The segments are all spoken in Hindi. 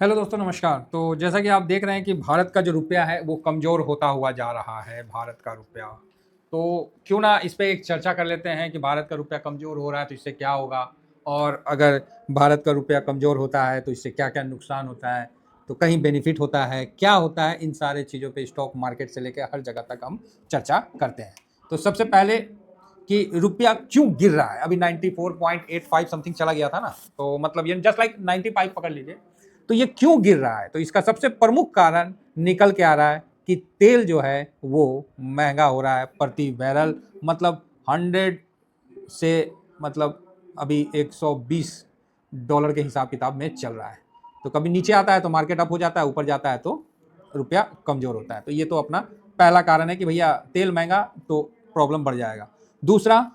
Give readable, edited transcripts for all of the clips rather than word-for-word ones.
हेलो दोस्तों, नमस्कार। तो जैसा कि आप देख रहे हैं कि भारत का जो रुपया है वो कमज़ोर होता हुआ जा रहा है, भारत का रुपया। तो क्यों ना इस पे एक चर्चा कर लेते हैं कि भारत का रुपया कमज़ोर हो रहा है तो इससे क्या होगा? और अगर भारत का रुपया कमज़ोर होता है तो इससे क्या-क्या नुकसान होता है? तो कहीं बेनिफिट होता है, क्या होता है? इन सारे चीज़ों पे स्टॉक मार्केट से लेके हर जगह तक हम चर्चा करते हैं। तो सबसे पहले कि रुपया क्यों गिर रहा है? अभी 94.85 समथिंग चला गया था ना, तो मतलब ये जस्ट लाइक 95 पकड़ लीजिए। तो ये क्यों गिर रहा है? तो इसका सबसे प्रमुख कारण निकल के आ रहा है कि तेल जो है वो महँगा हो रहा है प्रति बैरल, मतलब 100 से मतलब अभी $120 के हिसाब-किताब में चल रहा है। तो कभी नीचे आता है तो मार्केट अप हो जाता है, ऊपर जाता है तो रुपया कमज़ोर होता है। तो ये तो अपना पहला कारण है कि भैया तेल महँगा तो प्रॉब्लम बढ़ जाएगा। दूसरा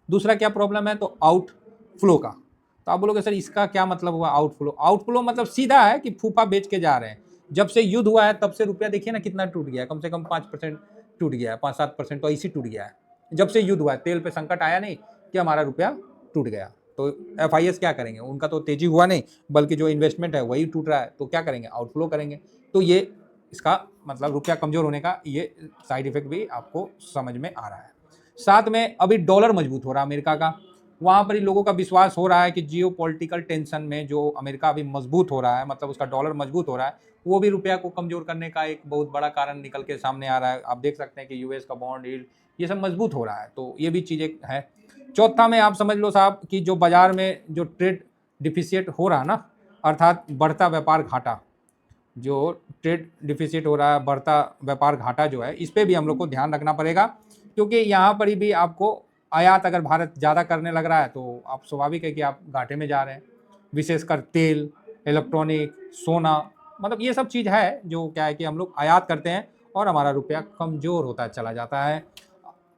दूसरा क्या प्रॉब्लम है? तो आउटफ्लो का। तो आप बोलोगे सर इसका क्या मतलब हुआ आउटफ्लो? आउटफ्लो मतलब सीधा है कि फूफा बेच के जा रहे हैं। जब से युद्ध हुआ है तब से रुपया देखिए ना कितना टूट गया है, कम से कम 5% टूट गया है, 5-7% तो ऐसे ही टूट गया है। जब से युद्ध हुआ है, तेल पे संकट आया नहीं कि हमारा रुपया टूट गया। तो एफआईएस क्या करेंगे? उनका तो तेजी हुआ नहीं, बल्कि जो इन्वेस्टमेंट है वही टूट रहा है, तो क्या करेंगे? आउटफ्लो करेंगे। तो ये इसका मतलब रुपया कमज़ोर होने का ये साइड इफ़ेक्ट भी आपको समझ में आ रहा है। साथ में अभी डॉलर मजबूत हो रहा है अमेरिका का, वहाँ पर ही लोगों का विश्वास हो रहा है कि जियोपॉलिटिकल टेंशन में जो अमेरिका अभी मजबूत हो रहा है, मतलब उसका डॉलर मजबूत हो रहा है, वो भी रुपया को कमज़ोर करने का एक बहुत बड़ा कारण निकल के सामने आ रहा है। आप देख सकते हैं कि यूएस का बॉन्ड यील्ड ये सब मजबूत हो रहा है, तो ये भी चीज़ें है। चौथा में आप समझ लो साहब कि जो बाज़ार में जो ट्रेड डिफिसिट हो रहा है ना, अर्थात बढ़ता व्यापार घाटा, जो ट्रेड डिफिसिट हो रहा है, बढ़ता व्यापार घाटा जो है, इस पे भी हम लोग को ध्यान रखना पड़ेगा, क्योंकि यहाँ पर ही भी आपको आयात अगर भारत ज़्यादा करने लग रहा है तो आप स्वाभाविक है कि आप घाटे में जा रहे हैं। विशेषकर तेल, इलेक्ट्रॉनिक, सोना, मतलब ये सब चीज़ है जो क्या है कि हम लोग आयात करते हैं और हमारा रुपया कमज़ोर होता चला जाता है।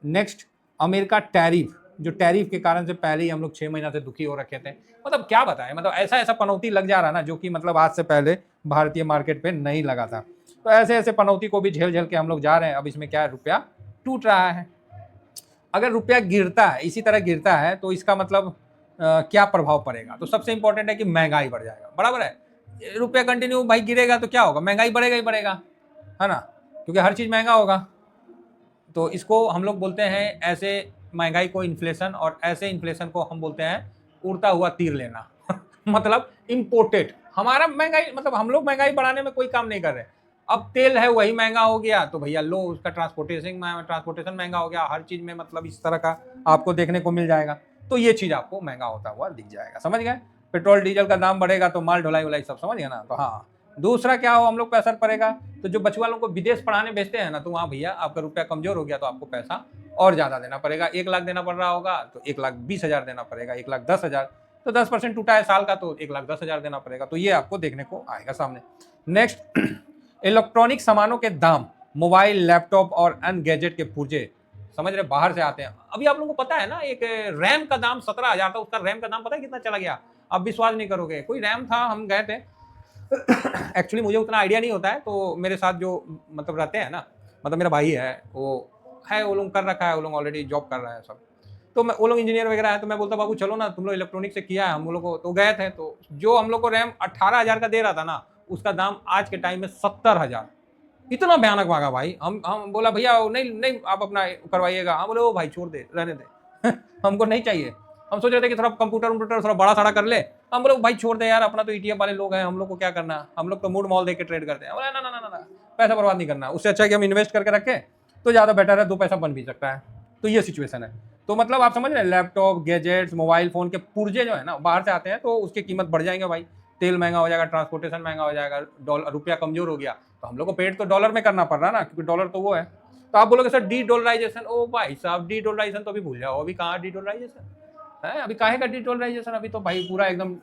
नेक्स्ट, अमेरिका टैरिफ, जो टैरिफ के कारण से पहले ही हम लोग 6 महीना से दुखी हो रखे थे। मतलब क्या बताएं, मतलब ऐसा पनौती लग जा रहा है ना, जो कि मतलब आज से पहले भारतीय मार्केट पे नहीं लगा था। तो ऐसे पनौती को भी झेल झेल के हम लोग जा रहे हैं। अब इसमें क्या है, रुपया टूट रहा है। अगर रुपया गिरता है, इसी तरह गिरता है, तो इसका मतलब क्या प्रभाव पड़ेगा? तो सबसे इंपॉर्टेंट है कि महंगाई बढ़ जाएगा, बराबर है। रुपया कंटिन्यू भाई गिरेगा तो क्या होगा? महंगाई बढ़ेगा ही बढ़ेगा, है ना, क्योंकि हर चीज़ महंगा होगा। तो इसको हम लोग बोलते हैं, ऐसे महंगाई को इन्फ्लेशन, और ऐसे इन्फ्लेशन को हम बोलते हैं उड़ता हुआ तीर लेना। मतलब इम्पोर्टेड हमारा महंगाई, मतलब हम लोग महंगाई बढ़ाने में कोई काम नहीं कर रहे। अब तेल है वही महंगा हो गया तो भैया लो, उसका ट्रांसपोर्टेशन महंगा हो गया, हर चीज में मतलब इस तरह का आपको देखने को मिल जाएगा। तो ये चीज आपको महंगा होता हुआ दिख जाएगा, समझ गए। पेट्रोल डीजल का दाम बढ़ेगा तो माल ढुलाई उलाई सब, समझ गए ना। तो हाँ, दूसरा क्या हो, हम लोग पे असर पड़ेगा। तो जो बच्चे वालों को विदेश पढ़ाने भेजते हैं ना, तो वहाँ भैया आपका रुपया कमजोर हो गया तो आपको पैसा और ज्यादा देना पड़ेगा। 1 लाख देना पड़ रहा होगा तो 1,20,000 देना पड़ेगा, 1,10,000। तो 10% टूटा है साल का तो 1,10,000 देना पड़ेगा। तो ये आपको देखने को आएगा सामने। नेक्स्ट, इलेक्ट्रॉनिक सामानों के दाम, मोबाइल, लैपटॉप और अन्य गैजेट के पुर्जे, समझ रहे, बाहर से आते हैं। अभी आप लोगों को पता है ना, एक रैम का दाम 17,000 था, उसका रैम का दाम पता है कितना चला गया? आप विश्वास नहीं करोगे। कोई रैम था, हम गए थे। एक्चुअली मुझे उतना आइडिया नहीं होता है, तो मेरे साथ जो मतलब रहते हैं ना, मतलब मेरा भाई है, वो लोग कर रखा है, वो लोग ऑलरेडी जॉब कर रहे हैं सब। तो मैं, वो लोग इंजीनियर वगैरह है, तो मैं बोलता बाबू चलो ना, तुम लोग इलेक्ट्रॉनिक से किया है, हम लोग को तो गए थे। तो जो हम लोग को रैम 18,000 का दे रहा था ना, उसका दाम आज के टाइम में 70,000। इतना भयानक मांगा भाई। हम बोला भैया नहीं नहीं आप अपना करवाइएगा। हम बोले ओ भाई छोड़ दे, रहने दे। हमको नहीं चाहिए। हम सोच रहे थे कि थोड़ा कंप्यूटर वम्प्यूटर थोड़ा बड़ा साड़ा कर ले। हम बोले भाई छोड़ दे यार, अपना तो ईटीएफ वाले लोग हैं, हम लोग को क्या करना, हम लोग तो मूड मॉल देख के ट्रेड करते हैं। बोला ना ना ना ना, पैसा बर्बाद नहीं करना, उससे अच्छा है कि हम इन्वेस्ट करके रखें तो ज़्यादा बेटर है, 2 पैसा बन भी सकता है। तो ये सिचुएशन है। तो मतलब आप समझ रहे हैं, लैपटॉप, गैजेट्स, मोबाइल फोन के पुर्जे जो है ना बाहर से आते हैं, तो उसकी कीमत बढ़ जाएंगे भाई। तेल महंगा हो जाएगा, ट्रांसपोर्टेशन महंगा हो जाएगा, डॉलर रुपया कमजोर हो गया तो हम लोग को पेड तो डॉलर में करना पड़ रहा है ना, क्योंकि डॉलर तो वो है। तो आप बोलोगे सर डी डॉलराइजेशन, ओ भाई साहब डी डॉलराइजेशन तो अभी भूल जाओ, अभी कहाँ डी डॉलराइजेशन है, अभी काहे का डी डॉलराइजेशन, अभी तो भाई पूरा एकदम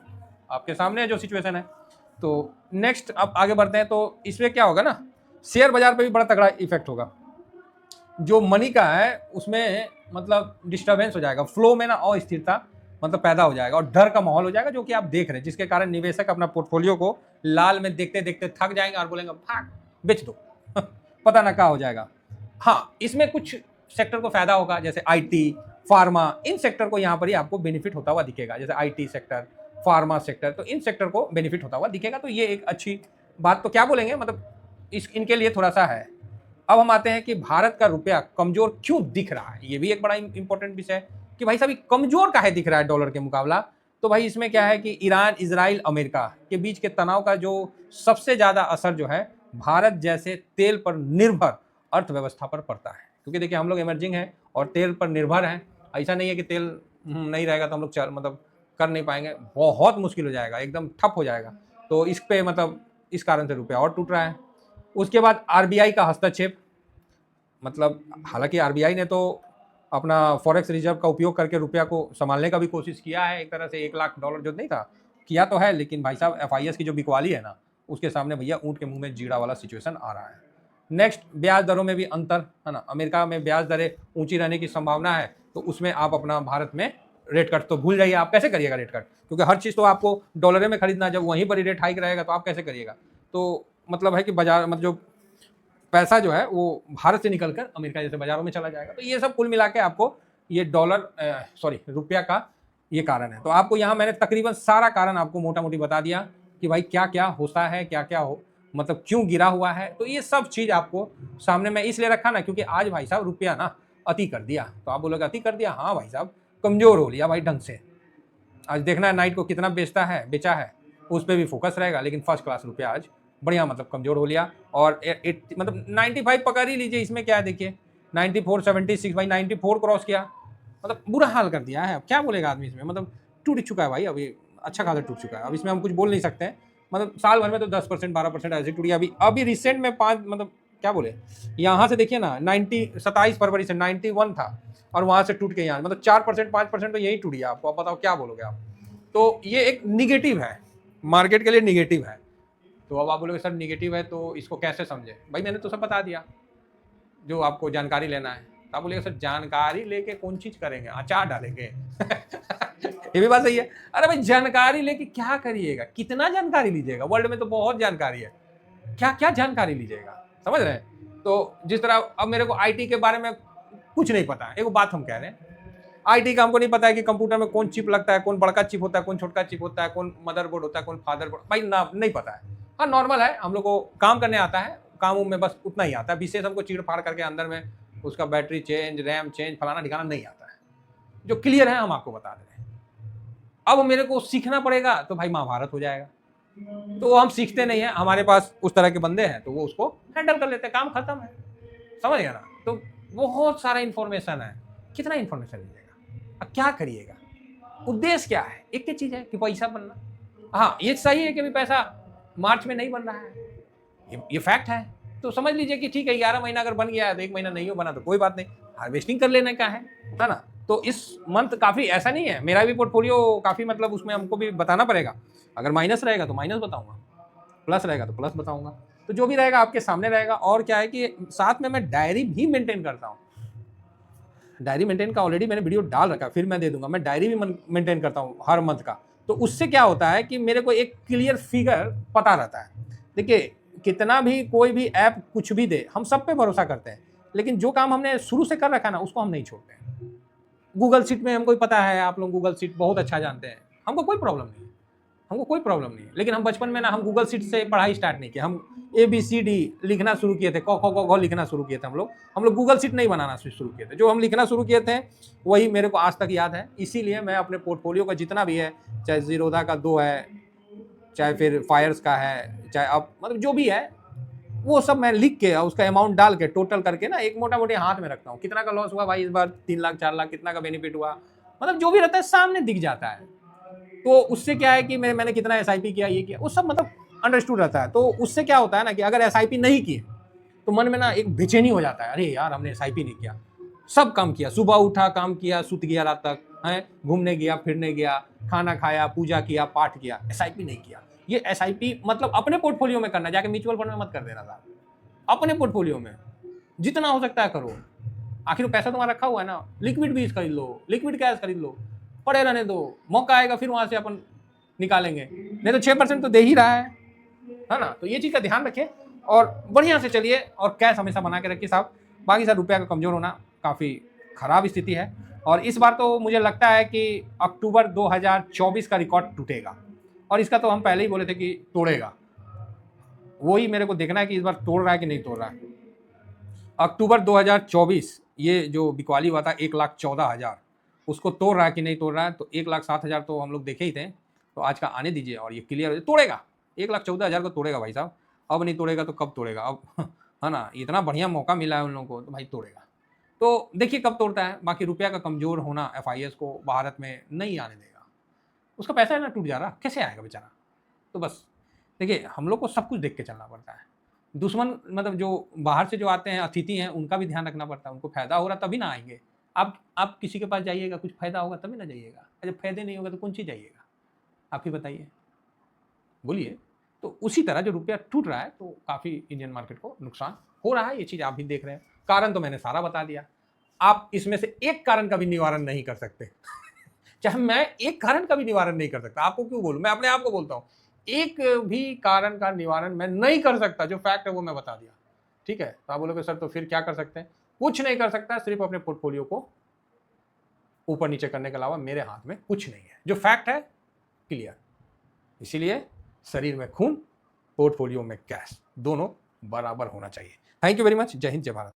आपके सामने है जो सिचुएशन है। तो नेक्स्ट अब आगे बढ़ते हैं। तो इसमें क्या होगा ना, शेयर बाजार पे भी बड़ा तगड़ा इफेक्ट होगा। जो मनी का है उसमें मतलब डिस्टर्बेंस हो जाएगा, फ्लो में ना अस्थिरता मतलब पैदा हो जाएगा, और डर का माहौल हो जाएगा, जो कि आप देख रहे हैं, जिसके कारण निवेशक अपना पोर्टफोलियो को लाल में देखते देखते थक जाएंगे और बोलेंगे भाग बेच दो। पता ना क्या हो जाएगा। हाँ, इसमें कुछ सेक्टर को फायदा होगा, जैसे आईटी, फार्मा, इन सेक्टर को यहाँ पर ही आपको बेनिफिट होता हुआ दिखेगा, जैसे आईटी सेक्टर, फार्मा सेक्टर, तो इन सेक्टर को बेनिफिट होता हुआ दिखेगा। तो ये एक अच्छी बात, तो क्या बोलेंगे, मतलब इनके लिए थोड़ा सा है। अब हम आते हैं कि भारत का रुपया कमजोर क्यों दिख रहा है, ये भी एक बड़ा इंपॉर्टेंट विषय है कि भाई साहब कमजोर काहे दिख रहा है डॉलर के मुकाबला। तो भाई इसमें क्या है कि ईरान, इजराइल, अमेरिका के बीच के तनाव का जो सबसे ज्यादा असर जो है भारत जैसे तेल पर निर्भर अर्थव्यवस्था पर पड़ता है। क्योंकि देखिए हम लोग इमर्जिंग हैं और तेल पर निर्भर हैं। ऐसा नहीं है कि तेल नहीं रहेगा तो हम लोग मतलब कर नहीं पाएंगे, बहुत मुश्किल हो जाएगा, एकदम ठप हो जाएगा। तो इस पे मतलब इस कारण से रुपया और टूट रहा है। उसके बाद आरबीआई का हस्तक्षेप, मतलब हालांकि आरबीआई ने तो अपना फॉरेक्स रिजर्व का उपयोग करके रुपया को संभालने का भी कोशिश किया है, एक तरह से $1,00,000 जो नहीं था किया तो है, लेकिन भाई साहब एफआईएस की जो बिकवाली है ना, उसके सामने भैया ऊंट के मुंह में जीरा वाला सिचुएशन आ रहा है। नेक्स्ट, ब्याज दरों में भी अंतर है ना, अमेरिका में ब्याज दरें ऊंची रहने की संभावना है, तो उसमें आप अपना भारत में रेट कट तो भूल जाइए, आप कैसे करिएगा रेट कट, क्योंकि हर चीज़ तो आपको डॉलर में खरीदना, जब वहीं पर ही रेट हाइक रहेगा तो आप कैसे करिएगा। तो मतलब है कि बाजार मतलब जो पैसा जो है वो भारत से निकलकर अमेरिका जैसे बाजारों में चला जाएगा। तो ये सब कुल मिला के आपको ये रुपया का ये कारण है। तो आपको यहाँ मैंने तकरीबन सारा कारण आपको मोटा मोटी बता दिया कि भाई क्या क्या होता है, क्या क्या हो मतलब क्यों गिरा हुआ है। तो ये सब चीज़ आपको सामने में इसलिए रखा ना, क्योंकि आज भाई साहब रुपया ना अति कर दिया। तो आप बोलोगे अति कर दिया, हाँ भाई साहब कमज़ोर हो लिया भाई ढंग से। आज देखना है नाइट को कितना बेचा है, उस पर भी फोकस रहेगा, लेकिन फर्स्ट क्लास रुपया आज बढ़िया मतलब कमज़ोर हो लिया। और मतलब 95 पकड़ ही लीजिए, इसमें क्या है देखिए 94.76 भाई 94 क्रॉस किया, मतलब बुरा हाल कर दिया है। अब क्या बोलेगा आदमी इसमें, मतलब टूट चुका है भाई, अभी अच्छा खासा टूट चुका है। अब इसमें हम कुछ बोल नहीं सकते हैं, मतलब साल भर में तो 10% 12% ऐसे टूट गया। अभी रिसेंट में 5 मतलब क्या बोले, यहाँ से देखिए ना 27 फरवरी से 91 था और वहाँ से टूट के यहाँ मतलब 4% 5% तो यही टूट गया। आपको अब बताओ क्या बोलोगे आप। तो ये एक निगेटिव है, मार्केट के लिए निगेटिव है। तो अब आप बोलोगे सर निगेटिव है तो इसको कैसे समझे, भाई मैंने तो सब बता दिया जो आपको जानकारी लेना है। तो आप बोलिएगा सर जानकारी लेके कौन चीज़ करेंगे, अचार डालेंगे ये भी बात सही है। अरे भाई जानकारी लेके क्या करिएगा, कितना जानकारी लीजिएगा, वर्ल्ड में तो बहुत जानकारी है, क्या क्या जानकारी लीजिएगा, समझ रहे हैं। तो जिस तरह अब मेरे को आईटी के बारे में कुछ नहीं पता है, एक बात हम कह रहे हैं, आईटी का हमको नहीं पता है कि कंप्यूटर में कौन चिप लगता है, कौन बड़का चिप होता है, कौन छोटा चिप होता है, कौन मदरबोर्ड होता है, कौन फादरबोर्ड, भाई ना नहीं पता है। हाँ नॉर्मल है, हम लोग को काम करने आता है, काम में बस उतना ही आता है, विशेष हमको चीड़ फाड़ करके अंदर में उसका बैटरी चेंज, रैम चेंज, फलाना ठिकाना नहीं आता है। जो क्लियर है हम आपको बता दे रहे हैं। अब मेरे को सीखना पड़ेगा तो भाई महाभारत हो जाएगा, तो हम सीखते नहीं है, हमारे पास उस तरह के बंदे हैं तो वो उसको हैंडल कर लेते हैं, काम खत्म है, समझ गया ना। तो बहुत सारा इंफॉर्मेशन है, कितना इंफॉर्मेशन लीजिएगा, अब क्या करिएगा, उद्देश्य क्या है, एक ही चीज है कि पैसा बनना। हाँ ये सही है कि अभी पैसा मार्च में नहीं बन रहा है, ये फैक्ट है। तो समझ लीजिए कि ठीक है 11 महीना अगर बन गया है तो 1 महीना नहीं हो बना तो कोई बात नहीं, हार्वेस्टिंग कर लेने का है ना। तो इस मंथ काफ़ी ऐसा नहीं है, मेरा भी पोर्टफोलियो काफ़ी मतलब उसमें हमको भी बताना पड़ेगा, अगर माइनस रहेगा तो माइनस बताऊंगा, प्लस रहेगा तो प्लस बताऊंगा, तो जो भी रहेगा आपके सामने रहेगा। और क्या है कि साथ में मैं डायरी भी मेंटेन करता हूँ, डायरी मेंटेन का ऑलरेडी मैंने वीडियो डाल रखा है, फिर मैं दे दूंगा, मैं डायरी भी मेंटेन करता हूँ हर मंथ का। तो उससे क्या होता है कि मेरे को एक क्लियर फिगर पता रहता है। देखिए कितना भी कोई भी ऐप कुछ भी दे, हम सब पे भरोसा करते हैं, लेकिन जो काम हमने शुरू से कर रखा है ना उसको हम नहीं छोड़ते हैं। गूगल शीट में हमको पता है, आप लोग गूगल शीट बहुत अच्छा जानते हैं, हमको कोई प्रॉब्लम नहीं है, हमको कोई प्रॉब्लम नहीं है। लेकिन हम बचपन में ना हम गूगल शीट से पढ़ाई स्टार्ट नहीं किया, हम ABCD लिखना शुरू किए थे, क ख ग घ लिखना शुरू किए थे हम लोग गूगल शीट नहीं बनाना शुरू किए थे। जो हम लिखना शुरू किए थे वही मेरे को आज तक याद है। इसीलिए मैं अपने पोर्टफोलियो का जितना भी है, चाहे जीरोधा का 2 है, चाहे फिर फायर्स का है, चाहे अब मतलब जो भी है वो सब मैं लिख के उसका अमाउंट डाल के टोटल करके ना एक मोटा मोटी हाथ में रखता हूँ। कितना का लॉस हुआ भाई इस बार, 3 लाख 4 लाख, कितना का बेनिफिट हुआ, मतलब जो भी रहता है सामने दिख जाता है। तो उससे क्या है कि मैंने कितना SIP किया, ये किया, वो सब मतलब अंडरस्टूड रहता है। तो उससे क्या होता है ना कि अगर SIP नहीं किए तो मन में ना एक बेचैनी हो जाता है, अरे यार हमने SIP नहीं किया, सब काम किया, सुबह उठा काम किया, सुत गया रात तक है, घूमने गया फिरने गया, खाना खाया, पूजा किया, पाठ किया, SIP नहीं किया। ये SIP मतलब अपने पोर्टफोलियो में करना, जाके म्यूचुअल फंड में मत कर देना था, अपने पोर्टफोलियो में जितना हो सकता है करो। आखिर पैसा तुम्हारा रखा हुआ है ना, लिक्विड बीज खरीद लो, लिक्विड कैश खरीद लो, पड़े रहने दो, मौका आएगा फिर वहां से अपन निकालेंगे, नहीं तो 6% तो दे ही रहा है ना। तो ये चीज़ का ध्यान रखें और बढ़िया से चलिए, और कैश हमेशा बना के रखिए साहब। बाकी सर रुपया का कमज़ोर होना काफ़ी ख़राब स्थिति है, और इस बार तो मुझे लगता है कि अक्टूबर 2024 का रिकॉर्ड टूटेगा, और इसका तो हम पहले ही बोले थे कि तोड़ेगा। वही मेरे को देखना है कि इस बार तोड़ रहा है कि नहीं तोड़ रहा है। अक्टूबर 2024 ये जो बिकवाली हुआ था 1,14,000, उसको तोड़ रहा है कि नहीं तोड़ रहा है। तो 1,07,000 तो हम लोग देखे ही थे, तो आज का आने दीजिए और ये क्लियर हो जाए। तोड़ेगा, 1,14,000 को तोड़ेगा भाई साहब। अब नहीं तोड़ेगा तो कब तोड़ेगा अब है ना, इतना बढ़िया मौका मिला है उन लोगों को, तो भाई तोड़ेगा। तो देखिए कब तोड़ता है। बाकी रुपया का कमजोर होना FIS को भारत में नहीं आने देगा। उसका पैसा है ना टूट जा रहा, कैसे आएगा बेचारा। तो बस देखिए, हम लोग को सब कुछ देख के चलना पड़ता है। दुश्मन मतलब जो बाहर से जो आते हैं अतिथि हैं, उनका भी ध्यान रखना पड़ता है। उनको फायदा हो रहा तभी ना आएंगे। आप किसी के पास जाइएगा, कुछ फायदा होगा तभी ना जाइएगा, जब फायदे नहीं होगा तो कौन सी जाइएगा, आप ही बताइए, बोलिए। तो उसी तरह जो रुपया टूट रहा है, तो काफ़ी इंडियन मार्केट को नुकसान हो रहा है। ये चीज़ आप भी देख रहे हैं। कारण तो मैंने सारा बता दिया। आप इसमें से एक कारण का भी निवारण नहीं कर सकते चाहे मैं एक कारण का भी निवारण नहीं कर सकता, आपको क्यों बोलूं, मैं अपने आप को बोलता हूं, एक भी कारण का निवारण मैं नहीं कर सकता। जो फैक्ट है वो मैं बता दिया, ठीक है। तो आप बोलोगे सर तो फिर क्या कर सकते हैं। कुछ नहीं कर सकता, सिर्फ अपने पोर्टफोलियो को ऊपर नीचे करने के अलावा मेरे हाथ में कुछ नहीं है। जो फैक्ट है क्लियर। इसीलिए शरीर में खून, पोर्टफोलियो में कैश, दोनों बराबर होना चाहिए। Thank you very much. जय हिंद, जय भारत।